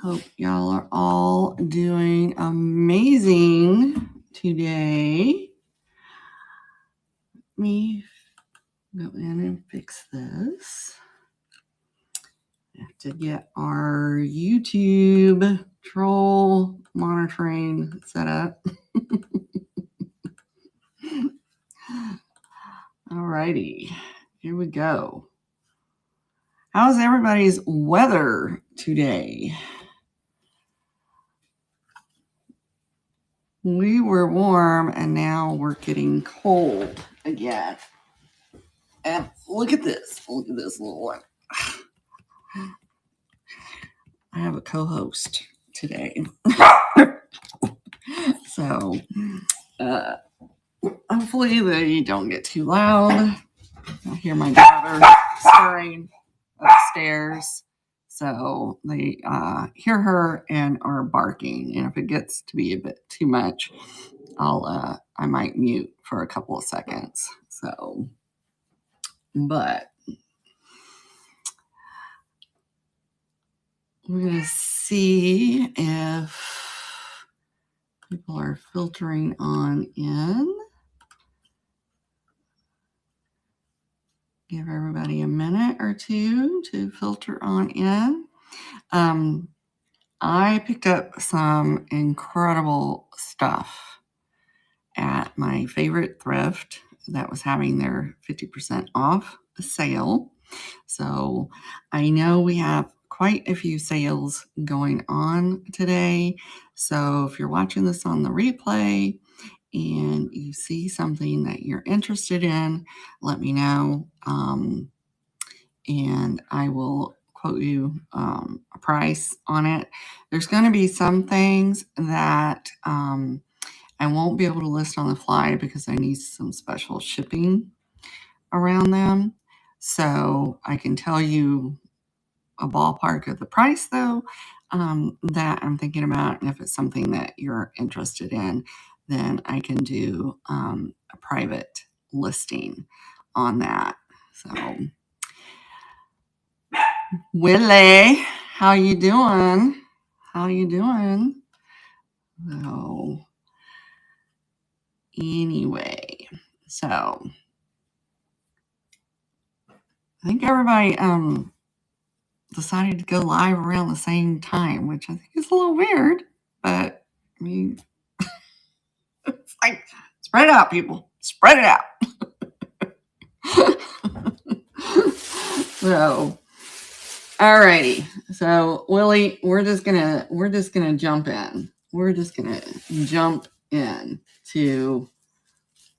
Hope y'all are all doing amazing today. Let me go in and fix this. I have to get our YouTube troll monitoring set up. Alrighty, here we go. How's everybody's weather today? We were warm and now we're getting cold again. And look at this. Look at this little one. I have a co-host today. So hopefully they don't get too loud. I hear my daughter stirring upstairs. So they hear her and are barking. And if it gets to be a bit too much, I might mute for a couple of seconds. So, but we're going to see if people are filtering on in. Give everybody a minute or two to filter on in. I picked up some incredible stuff at my favorite thrift that was having their 50% off sale. So I know we have quite a few sales going on today. So if you're watching this on the replay and you see something that you're interested in, let me know. And I will quote you a price on it. There's going to be some things that I won't be able to list on the fly because I need some special shipping around them. So I can tell you a ballpark of the price, though, that I'm thinking about. And if it's something that you're interested in, then I can do a private listing on that. So, Willie, how you doing? How you doing? So, anyway, so I think everybody decided to go live around the same time, which I think is a little weird, but I mean, it's like, spread it out, people. Spread it out. So, alrighty. So, Willie, we're just gonna jump in. We're just gonna jump in to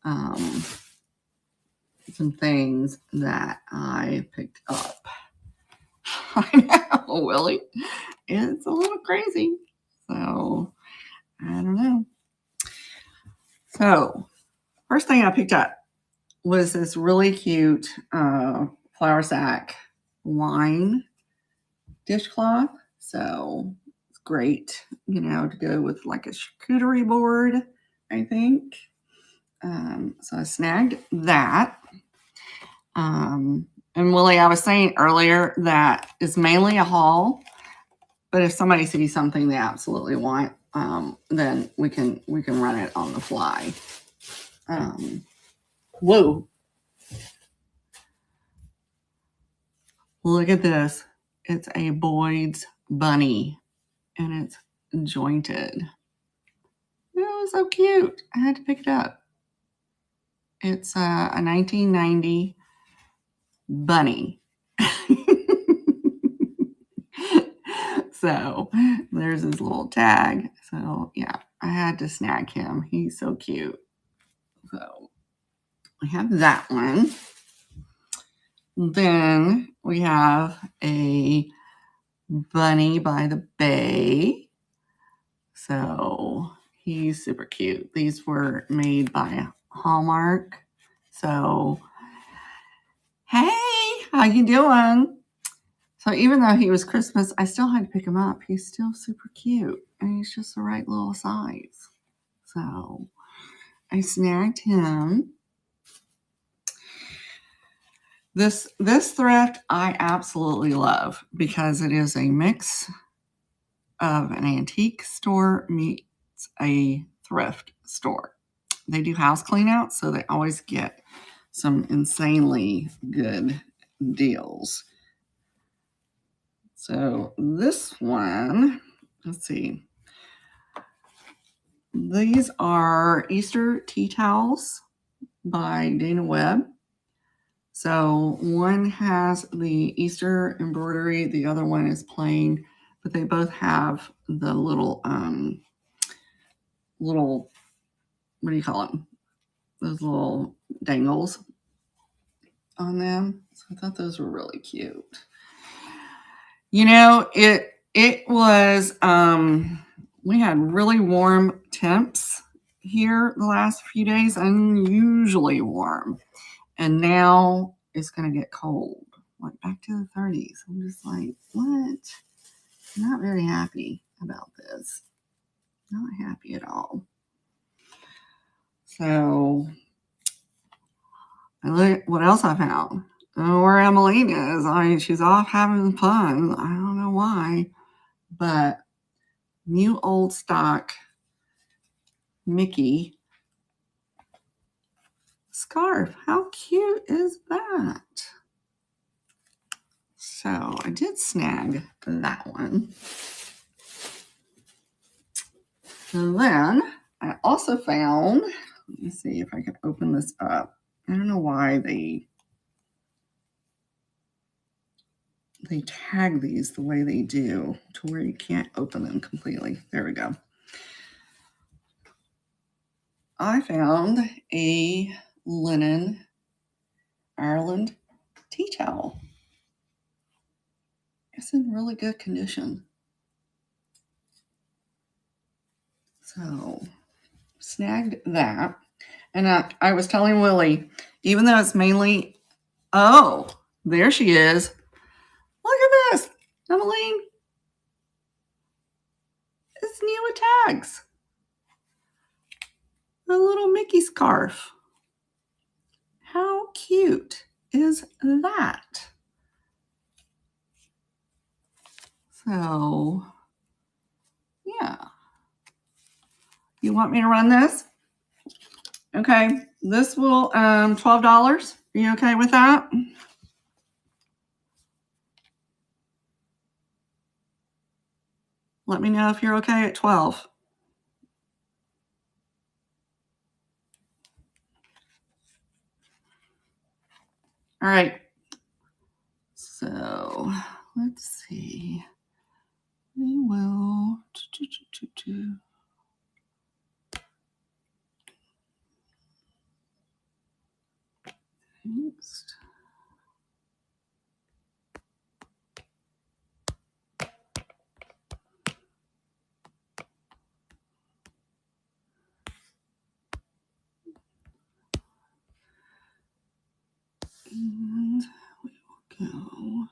some things that I picked up. I know, Willie. It's a little crazy. So, I don't know. So, first thing I picked up was this really cute flour sack wine dishcloth. So, it's great, to go with like a charcuterie board, I think. So, I snagged that. And Willie, I was saying earlier that it's mainly a haul, but if somebody sees something they absolutely want, then we can run it on the fly. Whoa! Look at this. It's a Boyd's bunny, and it's jointed. It was so cute. I had to pick it up. It's a 1990 bunny. So there's his little tag. So yeah, I had to snag him. He's so cute. So I have that one. Then we have a bunny by the bay. So he's super cute. These were made by Hallmark. So, hey, how you doing? So even though he was Christmas, I still had to pick him up. He's still super cute. And he's just the right little size. So I snagged him. This thrift I absolutely love because it is a mix of an antique store meets a thrift store. They do house clean outs, so they always get some insanely good deals. So this one, let's see. These are Easter tea towels by Dana Webb. So one has the Easter embroidery, the other one is plain, but they both have the little, what do you call them? Those little dangles on them. So I thought those were really cute. You know, it was, we had really warm temps here the last few days, unusually warm. And now it's going to get cold, like back to the 30s. I'm just like, what? Not very happy about this. Not happy at all. So, what else I found? Where Emmeline is. She's off having fun. I don't know why, but new old stock Mickey scarf. How cute is that? So I did snag that one. And then I also found, let me see if I can open this up. I don't know why they tag these the way they do to where you can't open them completely. There we go. I found a linen Ireland tea towel. It's in really good condition. So snagged that. And I was telling Willie, even though it's mainly, oh, there she is. Look at this, Emmeline. It's new with tags. A little Mickey scarf. How cute is that? So, yeah. You want me to run this? Okay. This will $12. Are you okay with that? Let me know if you're okay at 12. All right. So, let's see. We will next. And we will go.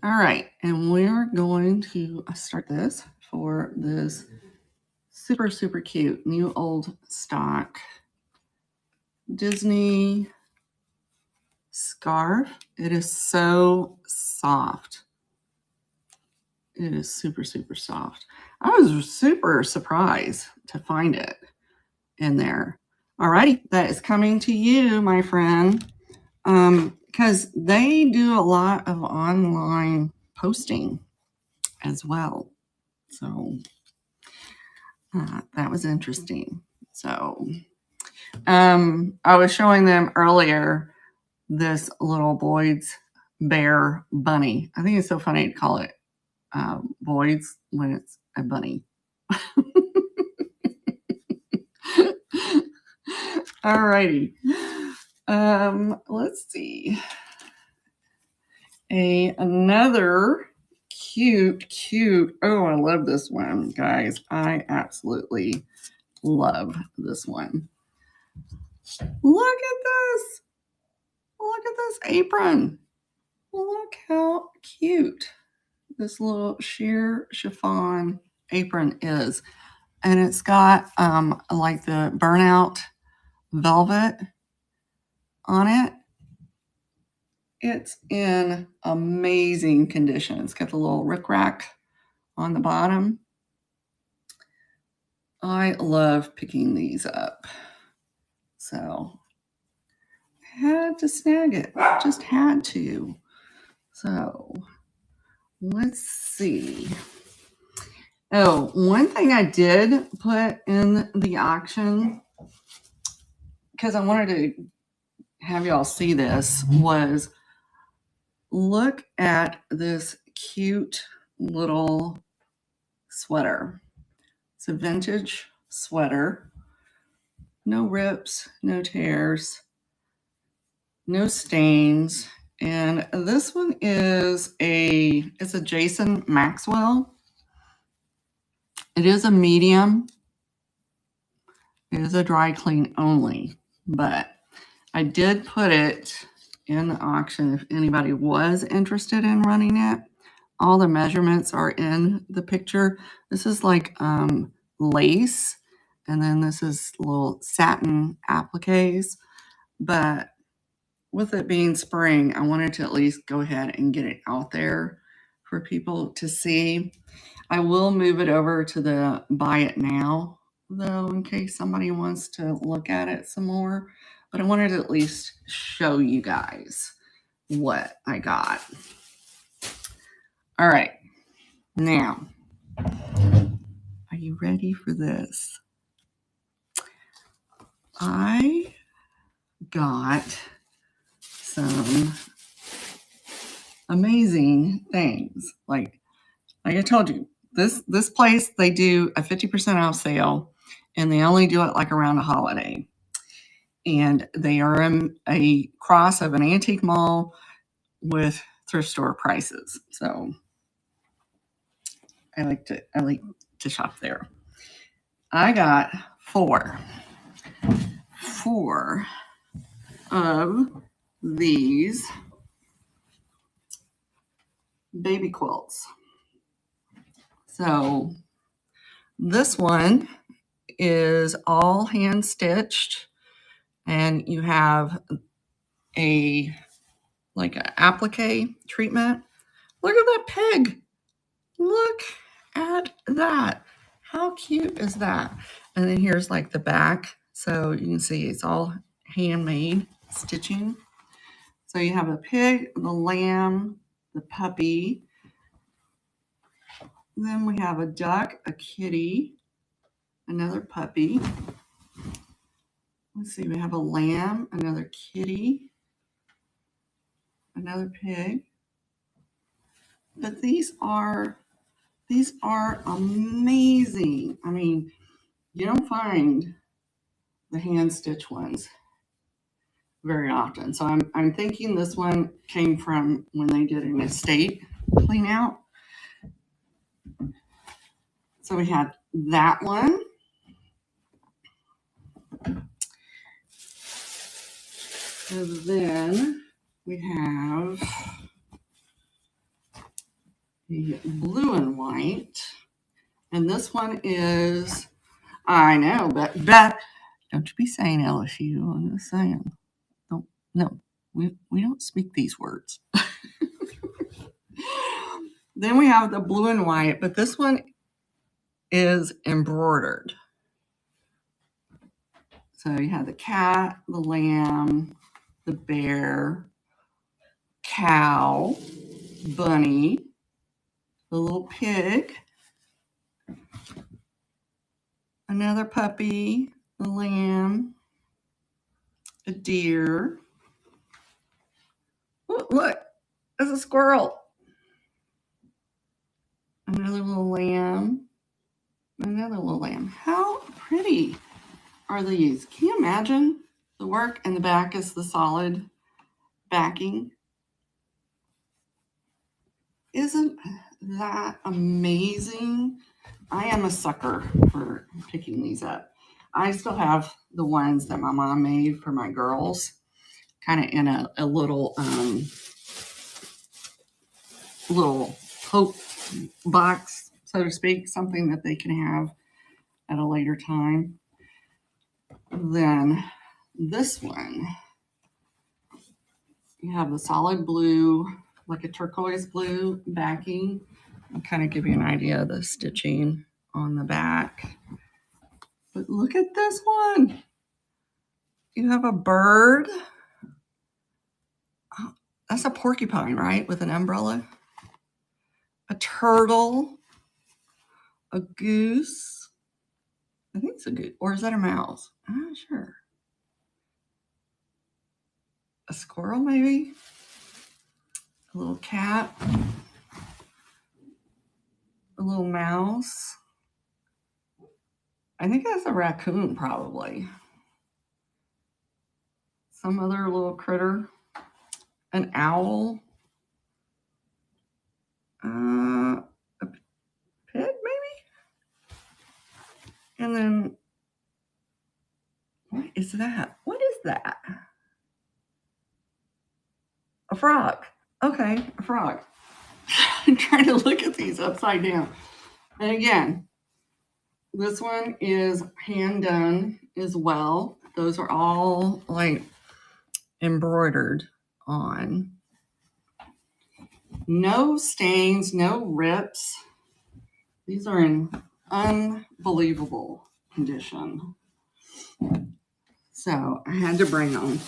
All right, and we're going to start this for this super, super cute new old stock Disney scarf. It is so soft. It is super, super soft. I was super surprised to find it in there. All righty, that is coming to you, my friend. Because they do a lot of online posting as well. So that was interesting. So I was showing them earlier this little Boyd's Bear bunny. I think it's so funny to call it Boyd's when it's a bunny. All righty. Let's see. Another cute. Oh, I love this one, guys. I absolutely love this one. Look at this. Look at this apron. Look how cute this little sheer chiffon apron is. And it's got like the burnout velvet on it. It's in amazing condition. It's got the little rickrack on the bottom. I love picking these up. So had to snag it. Just had to. So let's see. Oh, one thing I did put in the auction, because I wanted to have y'all see this, was look at this cute little sweater. It's a vintage sweater. No rips, no tears, no stains. And this one is it's a Jason Maxwell. It is a medium. It is a dry clean only, but I did put it in the auction if anybody was interested in running it. All the measurements are in the picture. This is like lace, and then this is little satin appliques. But with it being spring, I wanted to at least go ahead and get it out there for people to see. I will move it over to the buy it now, though, in case somebody wants to look at it some more. But I wanted to at least show you guys what I got. All right. Now, are you ready for this? I got some amazing things. Like I told you, this place, they do a 50% off sale, and they only do it like around a holiday. And they are a cross of an antique mall with thrift store prices. So I like to shop there. I got four of these baby quilts. So this one is all hand stitched, and you have a like an applique treatment. Look at that pig. Look at that. How cute is that? And then here's like the back. So you can see it's all handmade stitching. So you have the pig, the lamb, the puppy. Then we have a duck, a kitty, another puppy. Let's see, we have a lamb, another kitty, another pig. But these are amazing. I mean, you don't find the hand stitch ones very often. So I'm thinking this one came from when they did an estate clean out. So we had that one. And then we have the blue and white. And this one is, I know, but Beth, don't you be saying LSU. I'm just saying. No, we don't speak these words. Then we have the blue and white, but this one is embroidered. So you have the cat, the lamb, the bear, cow, bunny, the little pig, another puppy, the lamb, a deer. Look, there's a squirrel. Another little lamb, another little lamb. How pretty are these? Can you imagine the work? And the back is the solid backing. Isn't that amazing? I am a sucker for picking these up. I still have the ones that my mom made for my girls, kind of in a little little hope box, so to speak, something that they can have at a later time. Then this one, you have the solid blue, like a turquoise blue backing. I'll kind of give you an idea of the stitching on the back. But look at this one. You have a bird. Oh, that's a porcupine, right? With an umbrella. A turtle. A goose. I think it's a goose. Or is that a mouse? I'm not sure. A squirrel, maybe. A little cat. A little mouse. I think that's a raccoon, probably. Some other little critter. An owl. A pig, maybe? And then, what is that? What is that? A frog. Okay, a frog. I'm trying to look at these upside down. And again, this one is hand done as well. Those are all like embroidered on. No stains, no rips. These are in unbelievable condition. So I had to bring them.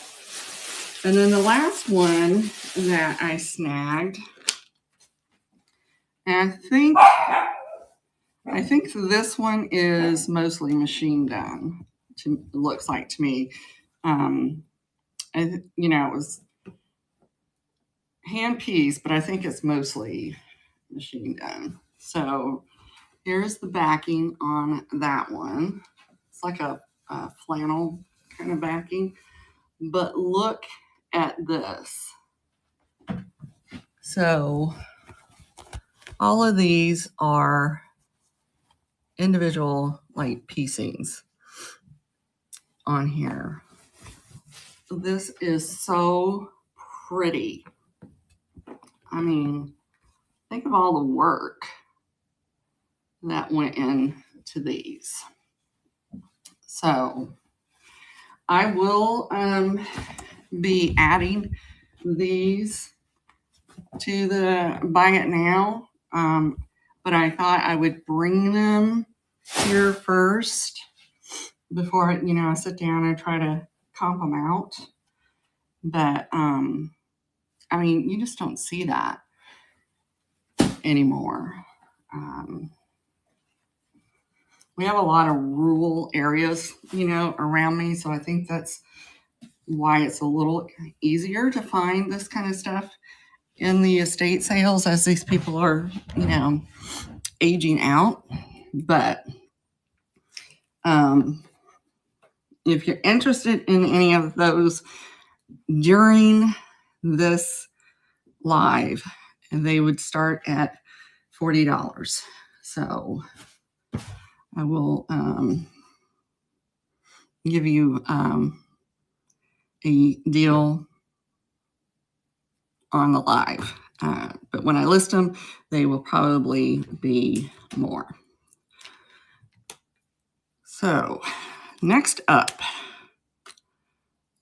And then the last one that I snagged, and I think this one is mostly machine done. Looks like to me. It was hand pieced, but I think it's mostly machine done. So here's the backing on that one. It's like a flannel kind of backing, but look at this. So all of these are individual like piecings on here. This is so pretty. I mean, think of all the work that went into these. So I will be adding these to the buy it now. But I thought I would bring them here first before I sit down and try to comp them out. But I mean, you just don't see that anymore. We have a lot of rural areas, around me. So I think that's why it's a little easier to find this kind of stuff in the estate sales as these people are, aging out. But if you're interested in any of those during this live, they would start at $40. So I will give you a deal on the live. But when I list them, they will probably be more. So next up,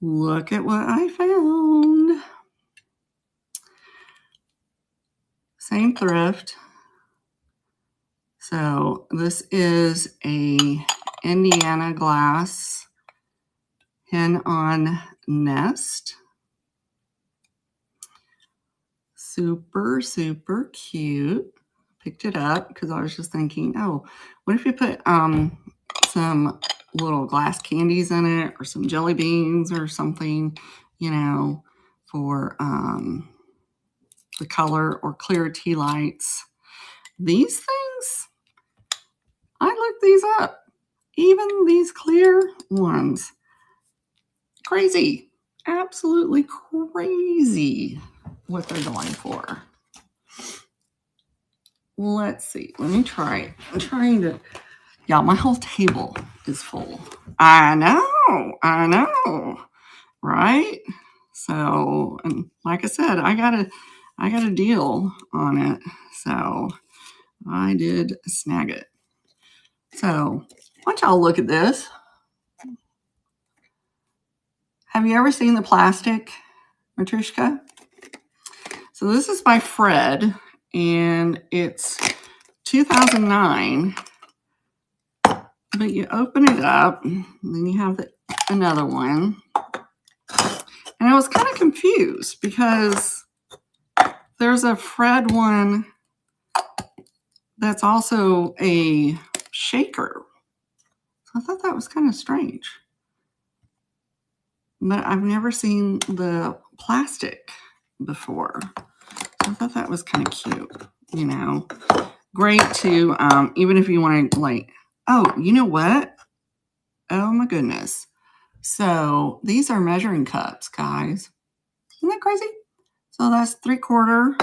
look at what I found. Same thrift. So this is a Indiana glass hen on nest. Super, super cute. Picked it up because I was just thinking, oh, what if you put some little glass candies in it or some jelly beans or something, for the color, or clear tea lights. These things, I looked these up. Even these clear ones. Crazy. Absolutely crazy what they're going for. Let's see. Let me try it. I'm trying to Y'all, my whole table is full. I know, right? So, and like I said, I got a deal on it, so I did snag it. So, why don't y'all look at this? Have you ever seen the plastic Matryoshka? So this is by Fred, and it's 2009. But you open it up, and then you have another one. And I was kind of confused because there's a Fred one that's also a shaker. So I thought that was kind of strange. But I've never seen the plastic before. So I thought that was kind of cute, you know. Great to, even if you want to like, oh, you know what? Oh my goodness. So these are measuring cups, guys. Isn't that crazy? So that's 3/4.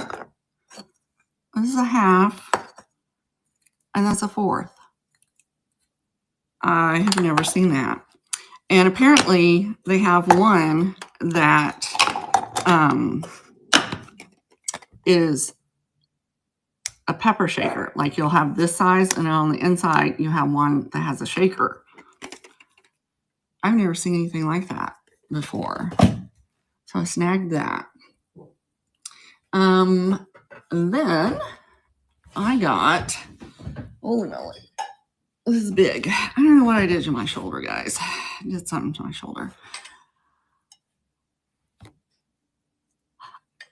This is a half. And that's a 1/4. I have never seen that. And apparently they have one that is a pepper shaker. Like you'll have this size, and on the inside you have one that has a shaker. I've never seen anything like that before. So I snagged that. Then I got, holy moly, this is big. I don't know what I did to my shoulder, guys. I did something to my shoulder.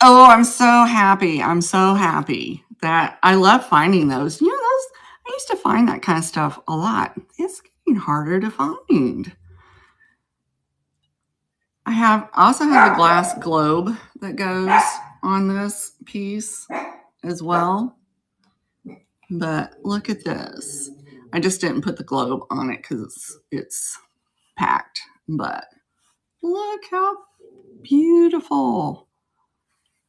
Oh, I'm so happy. I'm so happy that I love finding those. You know, I used to find that kind of stuff a lot. It's getting harder to find. I also have a glass globe that goes on this piece as well. But look at this. I just didn't put the globe on it because it's packed. But look how beautiful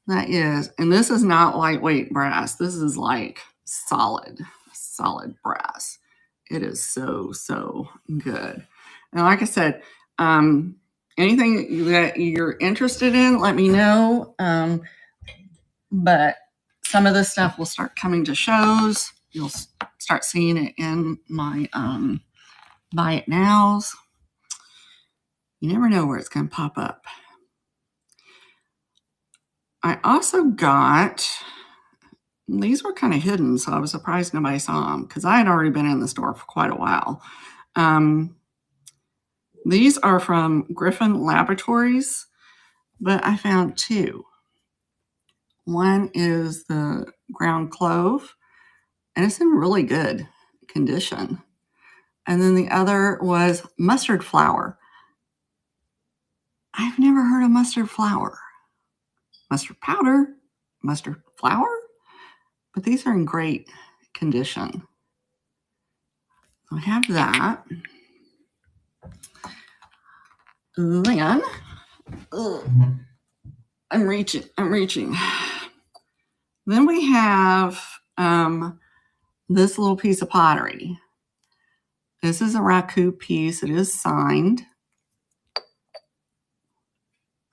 that is. And this is not lightweight brass. This is like solid brass. It is so good. And like I said, anything that you're interested in, let me know. But some of this stuff will start coming to shows. You'll start seeing it in my buy it nows. You never know where it's going to pop up. I also got, these were kind of hidden, so I was surprised nobody saw them because I had already been in the store for quite a while. These are from Griffin Laboratories, but I found two. One is the ground clove, and it's in really good condition. And then the other was mustard flour. I've never heard of mustard flour. Mustard powder, mustard flour, but these are in great condition. So I have that. Then, I'm reaching. Then we have this little piece of pottery. This is a raku piece. It is signed.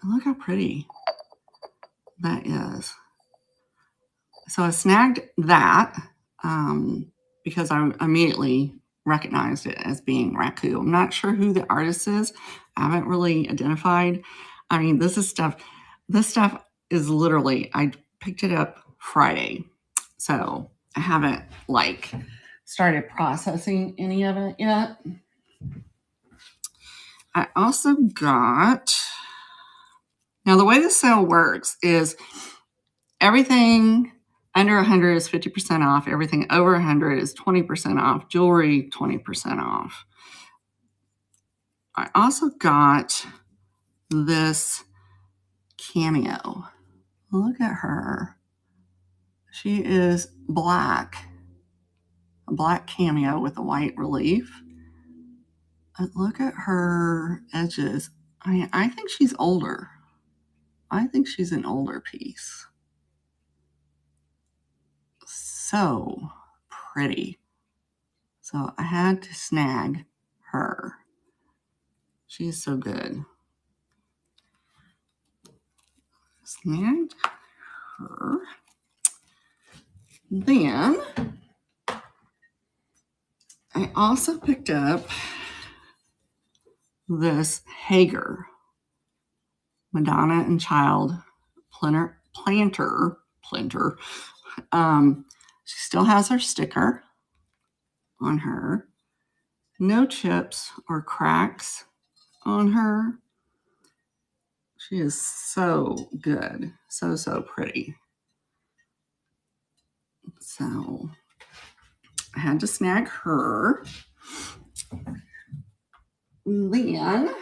And look how pretty that is. So I snagged that because I immediately recognized it as being raku. I'm not sure who the artist is. I haven't really identified. I mean, this stuff is literally, I picked it up Friday. So I haven't like started processing any of it yet. I also got, now the way the sale works is everything under 100 is 50% off. Everything over 100 is 20% off. Jewelry, 20% off. I also got this cameo. Look at her. She is black. A black cameo with a white relief. And look at her edges. I mean, I think she's older. I think she's an older piece. So pretty. So I had to snag her. She's so good. Snagged her. Then I also picked up this Hager Madonna and Child planter. She still has her sticker on her. No chips or cracks on her. She is so good. So pretty. So I had to snag her. Then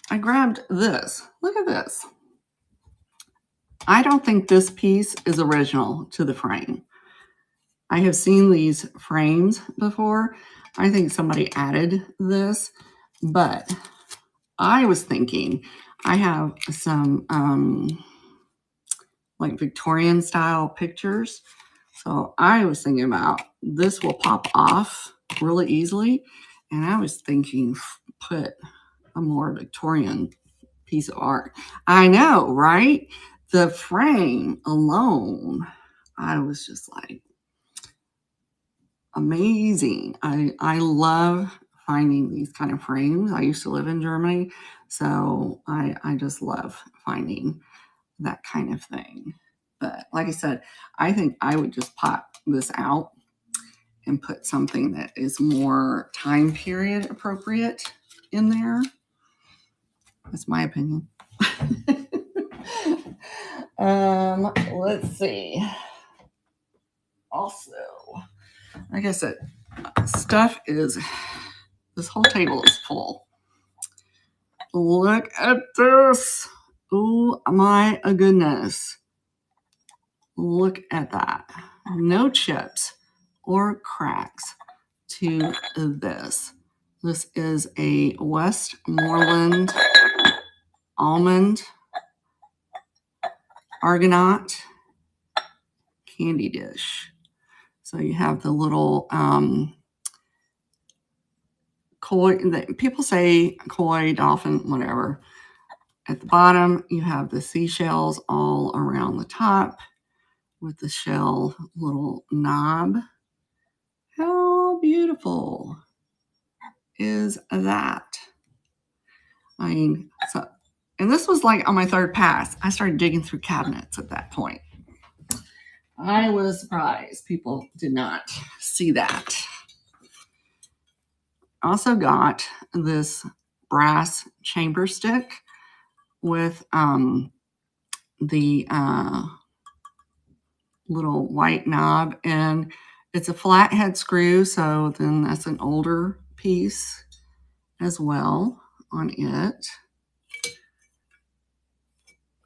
I grabbed this. Look at this. I don't think this piece is original to the frame. I have seen these frames before. I think somebody added this, but I was thinking I have some like Victorian style pictures. So I was thinking about this will pop off really easily. And I was thinking put a more Victorian piece of art. I know, right? The frame alone, I was just like, amazing. I love finding these kind of frames. I used to live in Germany, so I just love finding that kind of thing. But like I said, I think I would just pop this out and put something that is more time period appropriate in there. That's my opinion. Let's see. Also, like I said, this whole table is full. Look at this. Oh my goodness. Look at that. No chips or cracks to this. This is a Westmoreland almond argonaut candy dish. So you have the little koi, people say koi, dolphin, whatever. At the bottom, you have the seashells all around the top with the shell little knob. How beautiful is that? I mean, so, and this was like on my third pass. I started digging through cabinets at that point. I was surprised people did not see that. Also got this brass chamber stick with the little white knob, and it's a flathead screw, so then that's an older piece as well on it.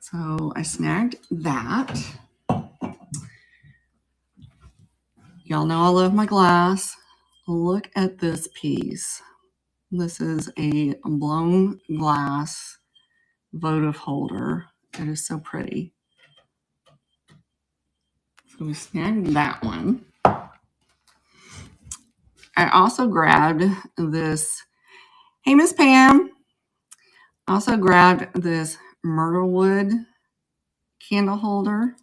So I snagged that. Y'all know I love my glass. Look at this piece. This is a blown glass votive holder. It is so pretty. So we snagged that one. I also grabbed this. Hey, Miss Pam. Also grabbed this myrtle wood candle holder.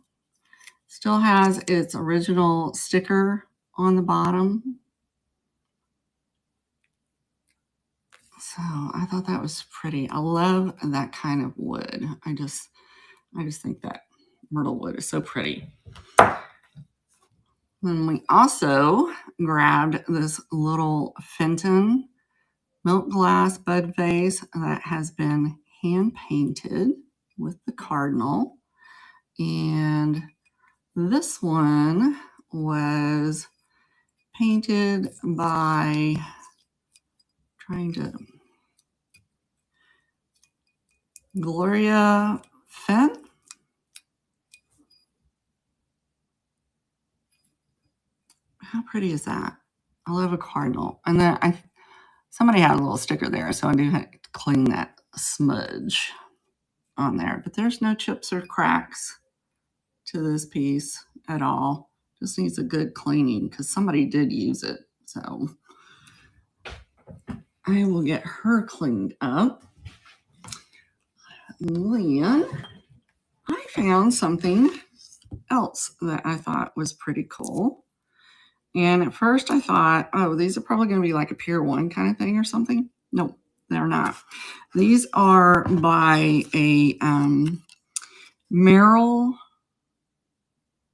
Still has its original sticker on the bottom. So I thought that was pretty. I love that kind of wood. I just think that myrtle wood is so pretty. Then we also grabbed this little Fenton milk glass bud vase that has been hand painted with the cardinal. And this one was painted by Gloria Fenn. How pretty is that? I love a cardinal. And then somebody had a little sticker there, so I do have to clean that smudge on there. But there's no chips or cracks to this piece at all. Just needs a good cleaning because somebody did use it. So I will get her cleaned up. Then I found something else that I thought was pretty cool. And at first I thought, oh, these are probably going to be like a Pier 1 kind of thing or something. No, they're not. These are by a Merrill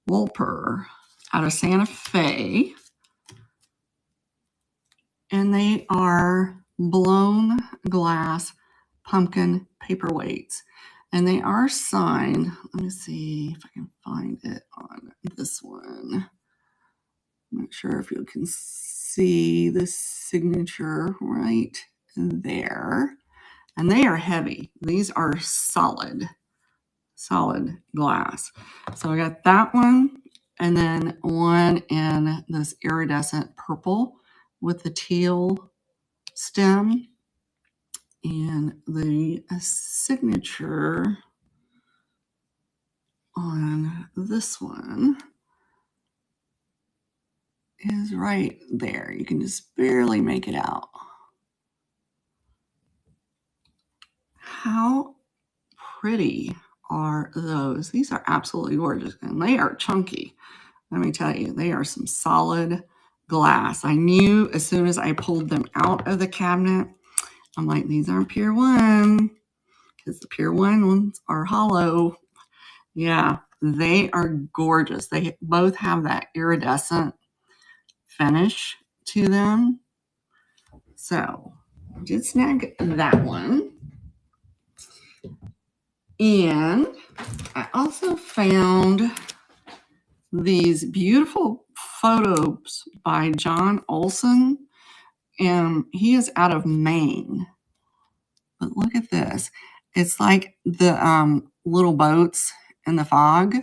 Wolper out of Santa Fe. And they are blown glass pumpkin paperweights. And they are signed. Let me see if I can find it on this one. I'm not sure if you can see the signature right there. And they are heavy. These are solid glass. So I got that one, and then one in this iridescent purple with the teal stem. And the signature on this one is right there. You can just barely make it out. How pretty are those? These are absolutely gorgeous, and they are chunky. Let me tell you, they are some solid glass. I knew as soon as I pulled them out of the cabinet, I'm like, these aren't Pier 1, because the Pier 1 ones are hollow. Yeah, they are gorgeous. They both have that iridescent finish to them. So I did snag that one. And I also found these beautiful photos by John Olson, and he is out of Maine. But look at this. It's like the little boats in the fog.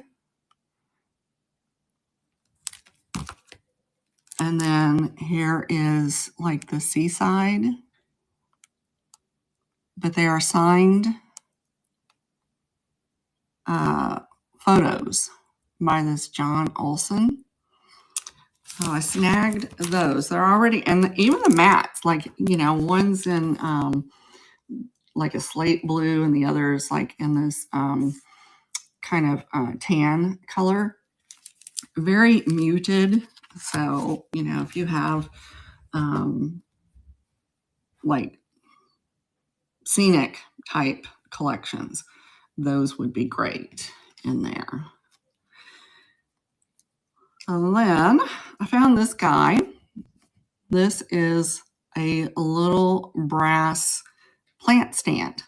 And then here is like the seaside. But they are signed photos by this John Olson. So I snagged those. They're already, and even the mats, like, you know, one's in like a slate blue and the other's like in this kind of tan color. Very muted. So, you know, if you have like scenic type collections, those would be great in there. And then I found this guy. This is a little brass plant stand.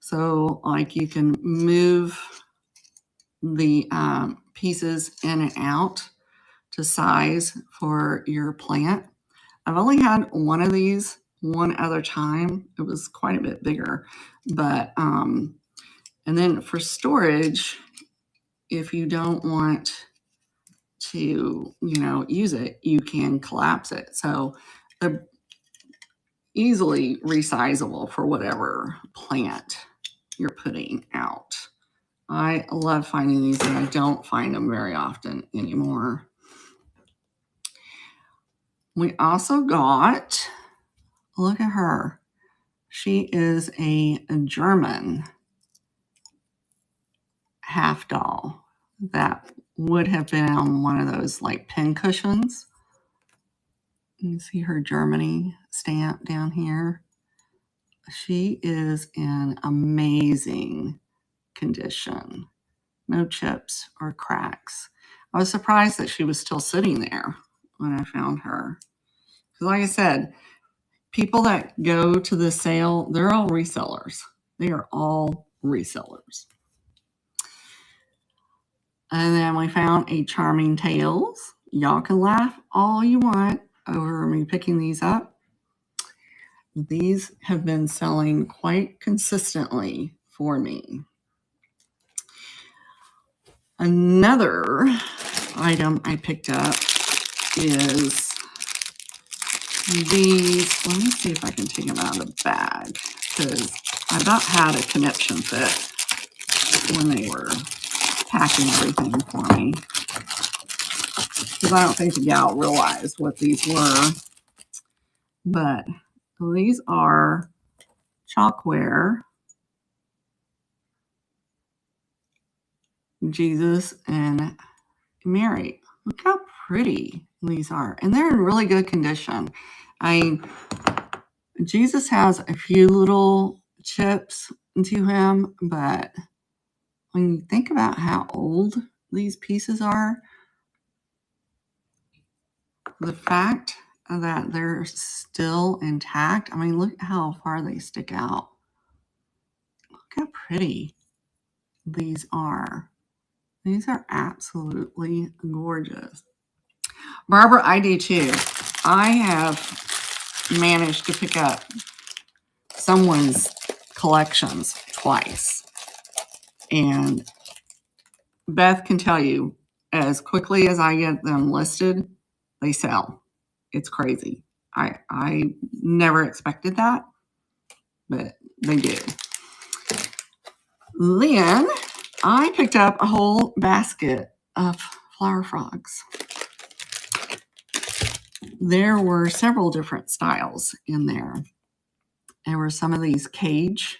So like you can move the pieces in and out to size for your plant. I've only had one of these one other time. It was quite a bit bigger, but and then for storage, if you don't want to, you know, use it, you can collapse it. So they're easily resizable for whatever plant you're putting out. I love finding these, and I don't find them very often anymore. We also got, look at her. She is a German half doll that would have been on one of those like pin cushions. You see her Germany stamp down here. She is in amazing condition. No chips or cracks. I was surprised that she was still sitting there when I found her. Because like I said, people that go to the sale, they're all resellers. They are all resellers. And then we found a Charming Tales. Y'all can laugh all you want over me picking these up. These have been selling quite consistently for me. Another item I picked up is these. Let me see if I can take them out of the bag, because I about had a conniption fit when they were packing everything for me. because I don't think the gal realized what these were. But these are chalkware. Jesus and Mary. Look how pretty these are. And they're in really good condition. I mean, Jesus has a few little chips to him, but when you think about how old these pieces are, the fact that they're still intact, I mean, look how far they stick out. Look how pretty these are. These are absolutely gorgeous. Barbara, I do too. I have managed to pick up someone's collections twice. And Beth can tell you, as quickly as I get them listed, they sell. It's crazy. I never expected that, but they do. Then I picked up a whole basket of flower frogs. There were several different styles in there. There were some of these cage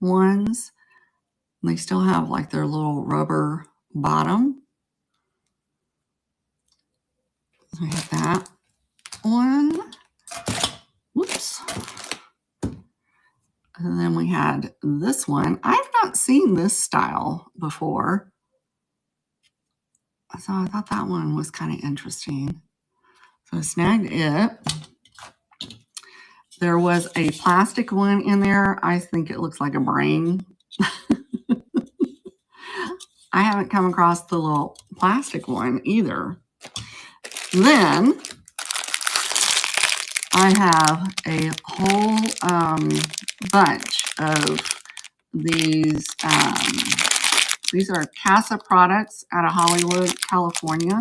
ones. They still have like their little rubber bottom. So we have that one. Whoops. And then we had this one. I've not seen this style before. So I thought that one was kind of interesting. So I snagged it. There was a plastic one in there. I think it looks like a brain. I haven't come across the little plastic one either. Then I have a whole bunch of these. These are Casa products out of Hollywood, California.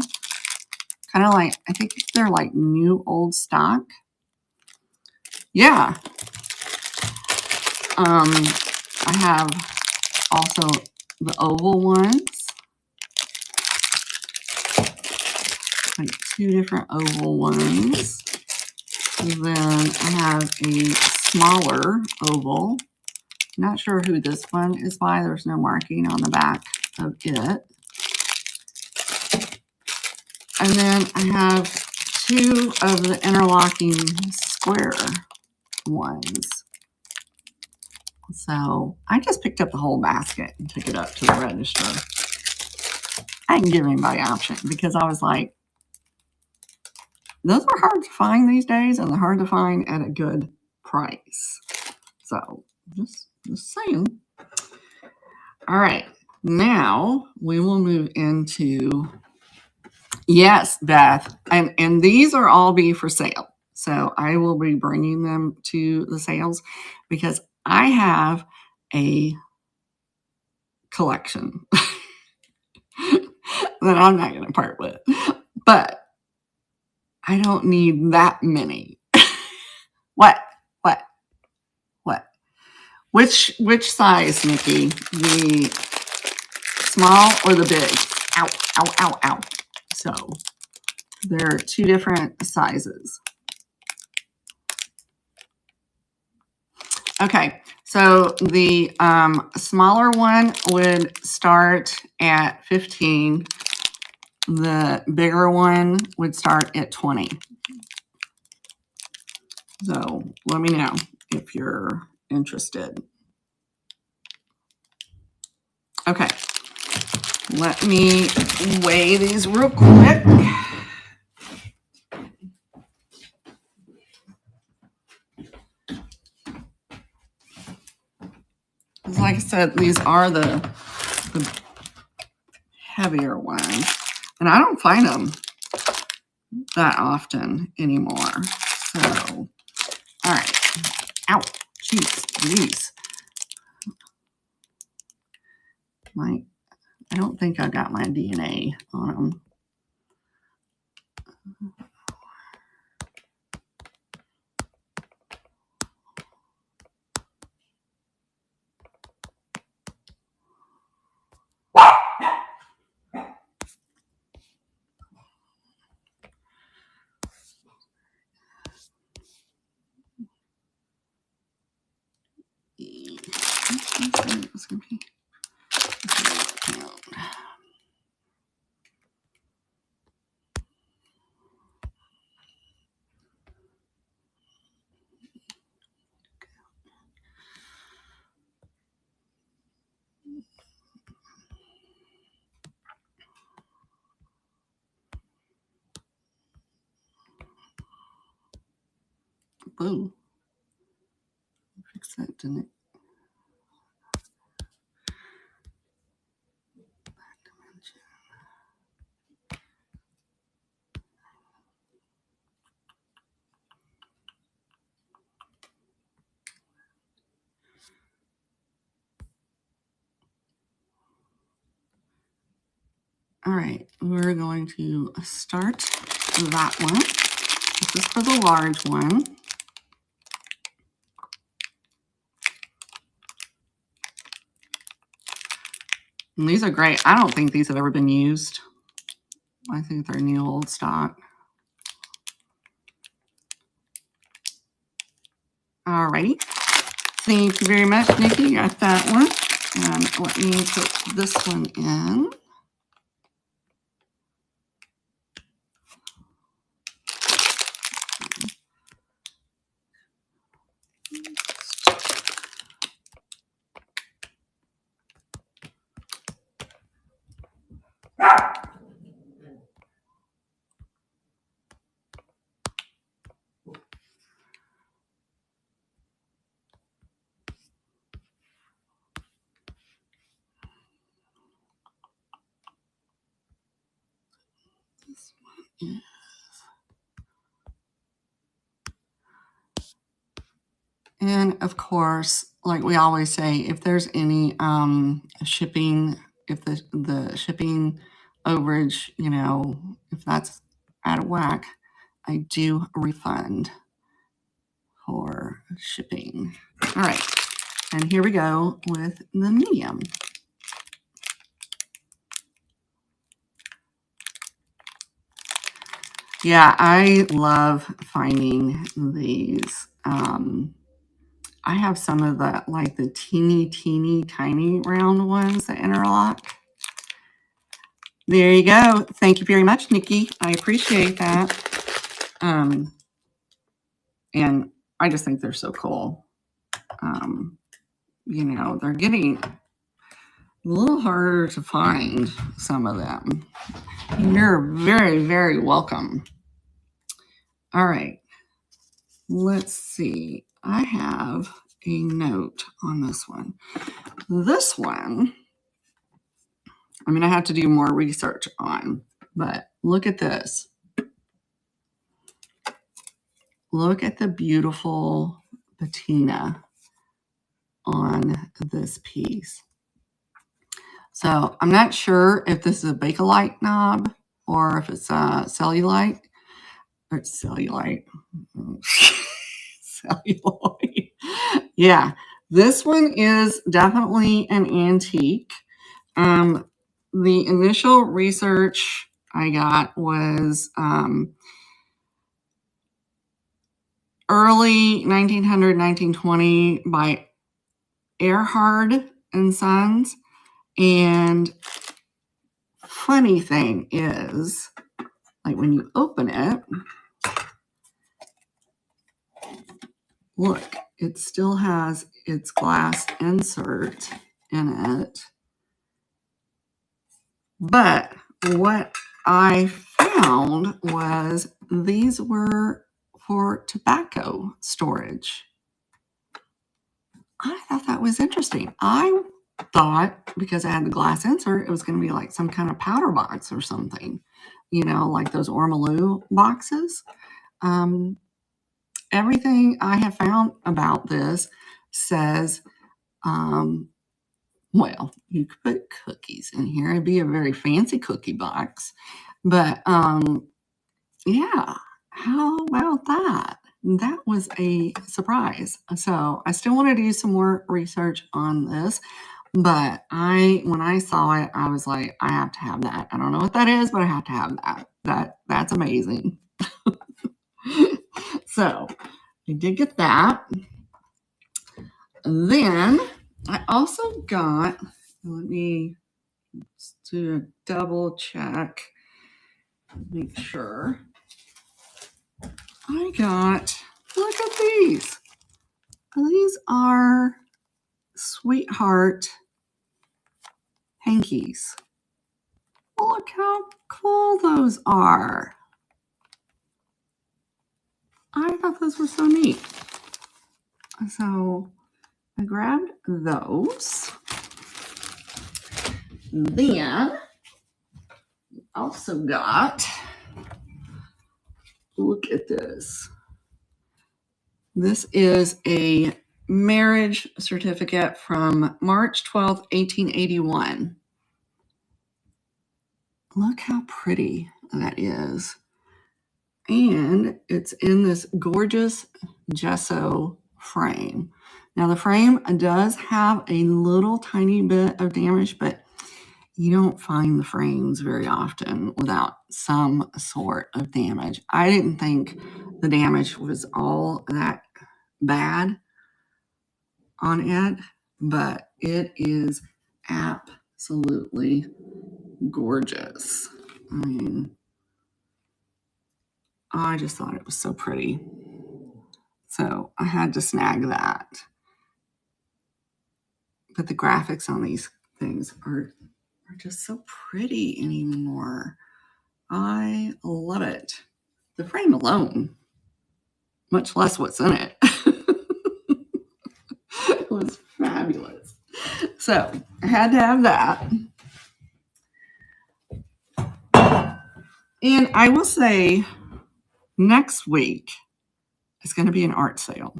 Kind of like, I think they're like new old stock. Yeah. I have also the oval ones. Like 2 different oval ones. And then I have a smaller oval. Not sure who this one is by. There's no marking on the back of it. And then I have 2 of the interlocking square ones. So I just picked up the whole basket and took it up to the register. I didn't give anybody option because I was like, those are hard to find these days, and they're hard to find at a good price. So just saying. All right, now we will move into, yes, Beth, and these are all be for sale. So I will be bringing them to the sales because I have a collection that I'm not going to part with, but I don't need that many. What? Which size, Nikki? The small or the big? Ow, ow, ow, ow. So there are 2 different sizes. Okay, so the smaller one would start at 15. The bigger one would start at 20. So let me know if you're interested. Okay, let me weigh these real quick. Like I said, these are the heavier ones, and I don't find them that often anymore. So, all right. Ow, jeez, please. I don't think I got my DNA on them. It's going to be boo. Fix that, didn't it? All right, we're going to start that one. This is for the large one. And these are great. I don't think these have ever been used. I think they're new old stock. All righty. Thank you very much, Nikki. Got that one. Let me put this one in. This one is. And of course, like we always say, if there's any shipping, if the shipping overage, you know, if that's out of whack, I do refund for shipping. All right, and here we go with the medium. Yeah, I love finding these. I have some of the, like the teeny, tiny round ones that interlock. There you go. Thank you very much, Nikki. I appreciate that. And I just think they're so cool. You know, they're getting a little harder to find, some of them. You're very, very welcome. All right. Let's see. I have a note on this one. This one, I'm going to have to do more research on, but look at this. Look at the beautiful patina on this piece. So I'm not sure if this is a Bakelite knob or if it's a cellulite. Or it's cellulite. Celluloid. Yeah, this one is definitely an antique. The initial research I got was early 1900, 1920 by Erhard and Sons. And funny thing is, like when you open it, look, it still has its glass insert in it. But what I found was these were for tobacco storage. I thought that was interesting. I thought because I had the glass insert, it was going to be like some kind of powder box or something, you know, like those Ormolu boxes. Everything I have found about this says, well, you could put cookies in here. It'd be a very fancy cookie box. But yeah, how about that? That was a surprise. So I still want to do some more research on this. But when I saw it, I was like, I have to have that. I don't know what that is, but I have to have that. That's amazing. So I did get that. Then I also got, let me do a double check, make sure. I got, look at these. These are Sweetheart hankies. Look how cool those are. I thought those were so neat. So I grabbed those. Then also got, look at this. This is a marriage certificate from March 12th, 1881. Look how pretty that is. And it's in this gorgeous gesso frame. Now the frame does have a little tiny bit of damage, but you don't find the frames very often without some sort of damage. I didn't think the damage was all that bad on it, but it is absolutely gorgeous. I mean, I just thought it was so pretty. So I had to snag that. But the graphics on these things are just so pretty anymore. I love it. The frame alone, much less what's in it, it was fabulous. So I had to have that. And I will say next week is going to be an art sale.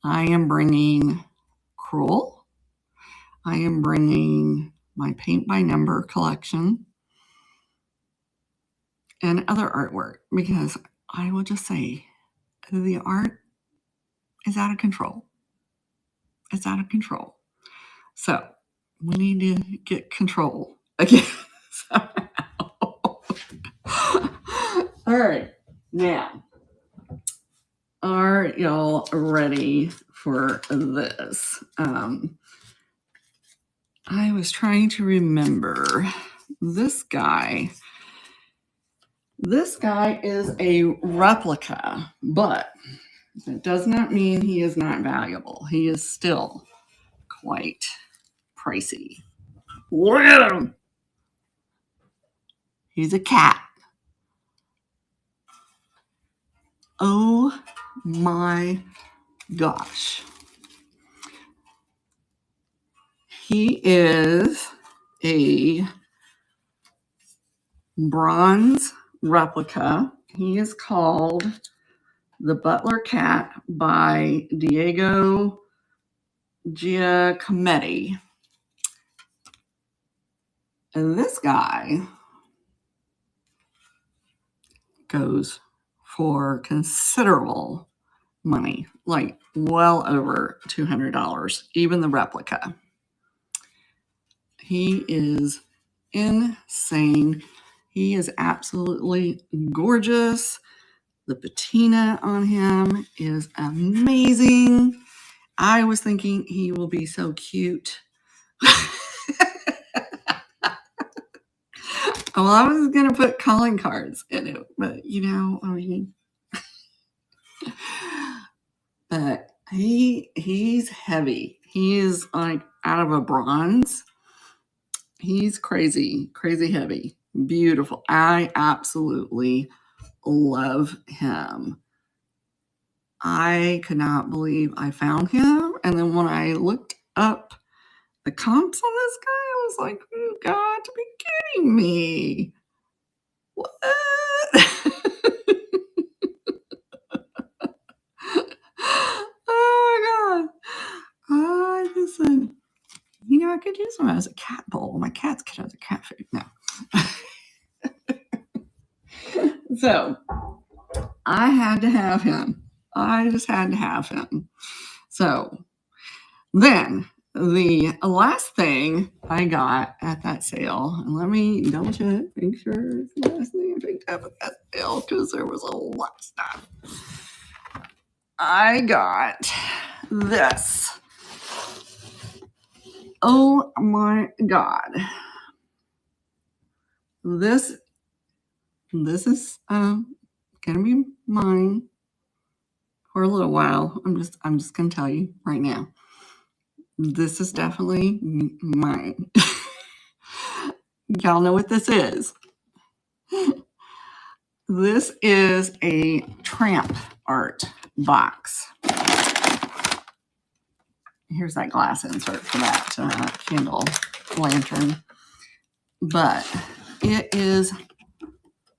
I am bringing Crewel. I am bringing my paint by number collection and other artwork because I will just say the art is out of control. It's out of control. So we need to get control again. All right. Now, are y'all ready for this? I was trying to remember this guy. This guy is a replica, but it does not mean he is not valuable. He is still quite pricey. Look at him. He's a cat. Oh my gosh. He is a bronze replica. He is called The Butler Cat by Diego Giacometti. And this guy goes for considerable money, like well over $200, even the replica. He is insane. He is absolutely gorgeous. The patina on him is amazing. I was thinking he will be so cute. Well, I was going to put calling cards in it, but you know, I mean, but he's heavy. He's like out of a bronze. He's crazy, crazy heavy. Beautiful. I absolutely love him. I could not believe I found him. And then when I looked up the comps on this guy, I was like, you got to be kidding me. What? Oh my God. I just said, you know, I could use him as a cat bowl. My cats could have the cat food. No. So I had to have him. I just had to have him. So then the last thing I got at that sale, and let me double check, make sure it's the last thing I picked up at that sale because there was a lot of stuff. I got this. Oh my God. This is gonna be mine for a little while. I'm just gonna tell you right now. This is definitely mine. Y'all know what this is. This is a tramp art box. Here's that glass insert for that candle lantern. But it is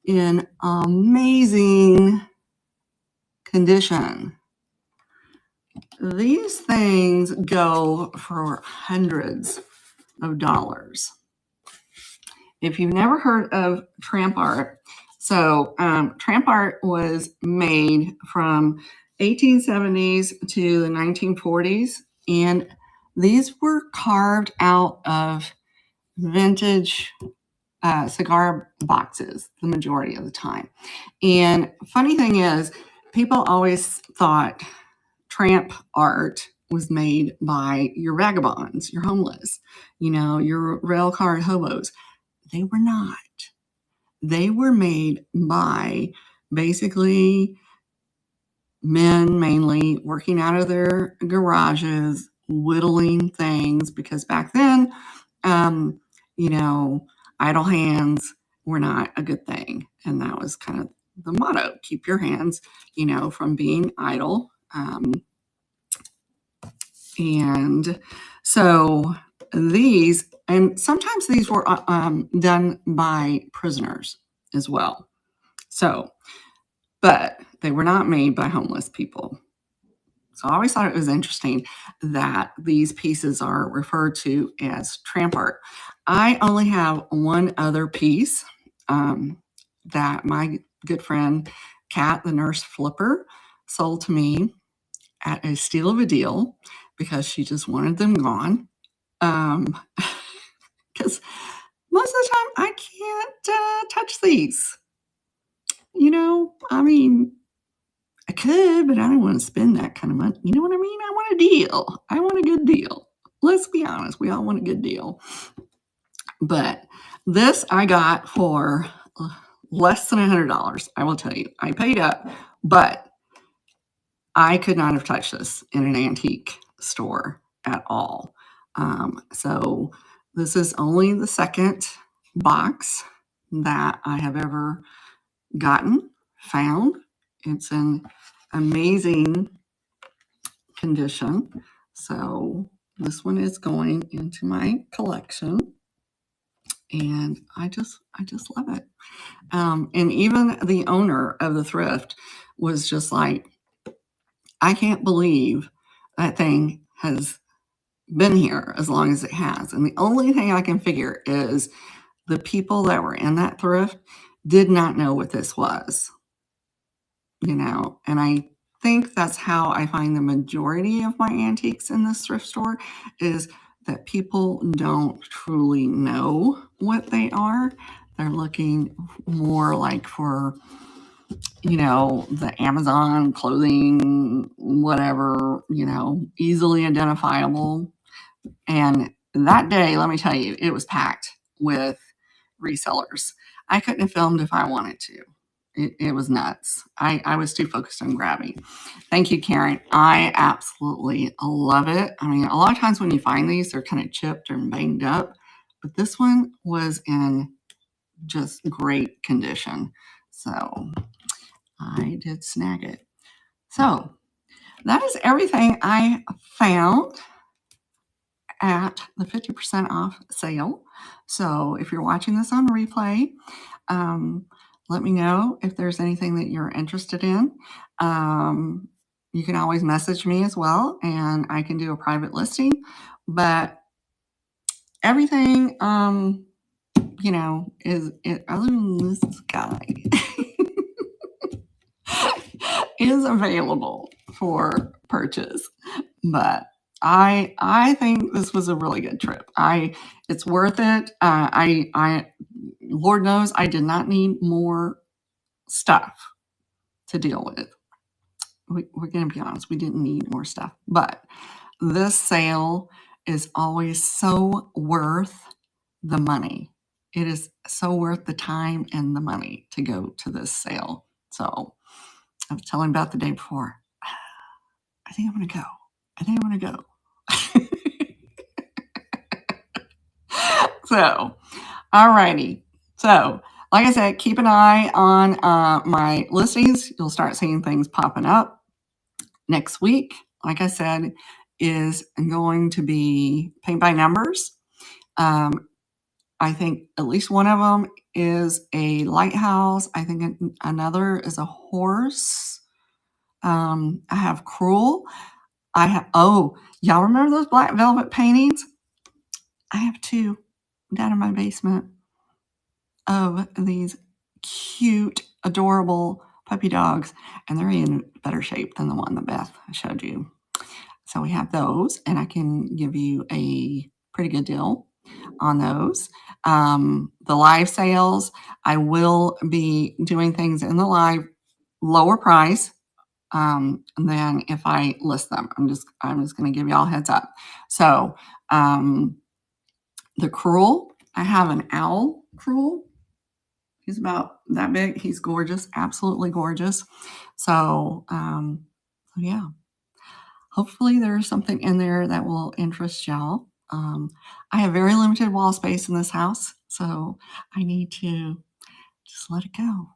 in amazing condition. These things go for hundreds of dollars. If you've never heard of tramp art, so tramp art was made from 1870s to the 1940s, and these were carved out of vintage cigar boxes the majority of the time. And funny thing is, people always thought tramp art was made by your vagabonds, your homeless, your rail car hobos. They were not. They were made by basically men mainly working out of their garages, whittling things, because back then, idle hands were not a good thing. And that was kind of the motto: keep your hands, from being idle. And so these, and sometimes these were done by prisoners as well. So, but they were not made by homeless people. So I always thought it was interesting that these pieces are referred to as tramp art. I only have one other piece that my good friend Kat, the nurse flipper, sold to me at a steal of a deal because she just wanted them gone. Because most of the time I can't touch these. I could, but I don't want to spend that kind of money. You know what I mean? I want a deal. I want a good deal. Let's be honest. We all want a good deal. But this I got for less than $100. I will tell you. I paid up, but I could not have touched this in an antique store at all. So this is only the second box that I have ever found. It's in amazing condition. So this one is going into my collection, and I just love it. And even the owner of the thrift was just like, I can't believe that thing has been here as long as it has. And the only thing I can figure is the people that were in that thrift did not know what this was, and I think that's how I find the majority of my antiques in this thrift store, is that people don't truly know what they are. They're looking more like for, the Amazon clothing, whatever, easily identifiable. And that day, let me tell you, it was packed with resellers. I couldn't have filmed if I wanted to. It was nuts. I was too focused on grabbing. Thank you, Karen. I absolutely love it. I mean, a lot of times when you find these, they're kind of chipped and banged up, but this one was in just great condition. So I did snag it. So that is everything I found at the 50% off sale. So if you're watching this on replay, let me know if there's anything that you're interested in. You can always message me as well, and I can do a private listing. But everything, is it other than this guy is available for purchase. But I think this was a really good trip. It's worth it. I Lord knows I did not need more stuff to deal with. We're going to be honest, we didn't need more stuff. But this sale is always so worth the money. It is so worth the time and the money to go to this sale. So I was telling about the day before. I think I'm going to go. I think I'm going to go. So, alrighty. So, like I said, keep an eye on my listings. You'll start seeing things popping up. Next week, like I said, is going to be paint by numbers. I think at least one of them is a lighthouse. I think another is a horse. I have Cruel. Y'all remember those black velvet paintings? I have 2 down in my basement of these cute, adorable puppy dogs, and they're in better shape than the one that Beth showed you. So we have those, and I can give you a pretty good deal on those. The live sales, I will be doing things in the live lower price than if I list them. I'm just going to give you all heads up. So the Cruel, I have an owl Cruel. He's about that big. He's gorgeous, absolutely gorgeous. So yeah. Hopefully there's something in there that will interest y'all. I have very limited wall space in this house, so I need to just let it go.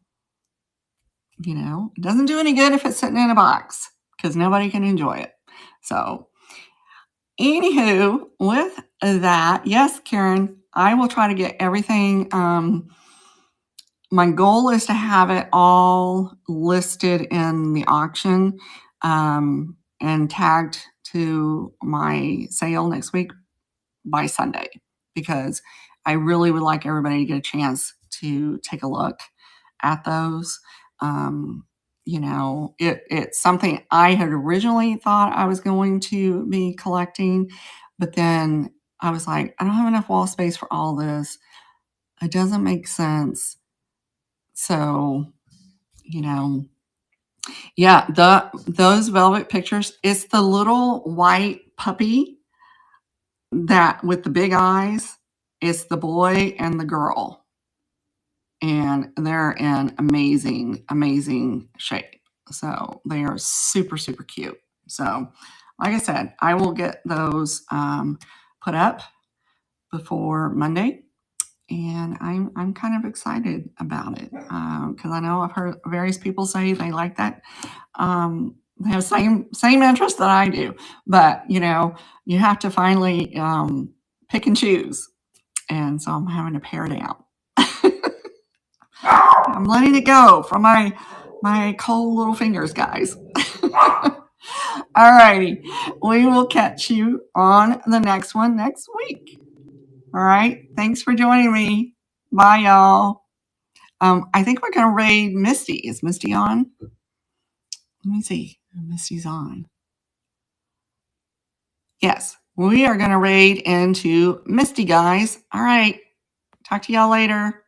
You know, it doesn't do any good if it's sitting in a box because nobody can enjoy it. So, anywho, with that, yes, Karen, I will try to get everything. My goal is to have it all listed in the auction and tagged to my sale next week by Sunday, because I really would like everybody to get a chance to take a look at those. It's something I had originally thought I was going to be collecting, but then I was like, I don't have enough wall space for all this. It doesn't make sense. So, yeah, those velvet pictures, it's the little white puppy that with the big eyes, it's the boy and the girl. And they're in amazing, amazing shape. So they are super, super cute. So, like I said, I will get those put up before Monday. And I'm kind of excited about it because I know I've heard various people say they like that. They have same interest that I do, but you have to finally pick and choose, and so I'm having to pare down. I'm letting it go from my cold little fingers, guys. All righty, we will catch you on the next one next week. All right. Thanks for joining me. Bye, y'all. I think we're going to raid Misty. Is Misty on? Let me see. Misty's on. Yes. We are going to raid into Misty, guys. All right. Talk to y'all later.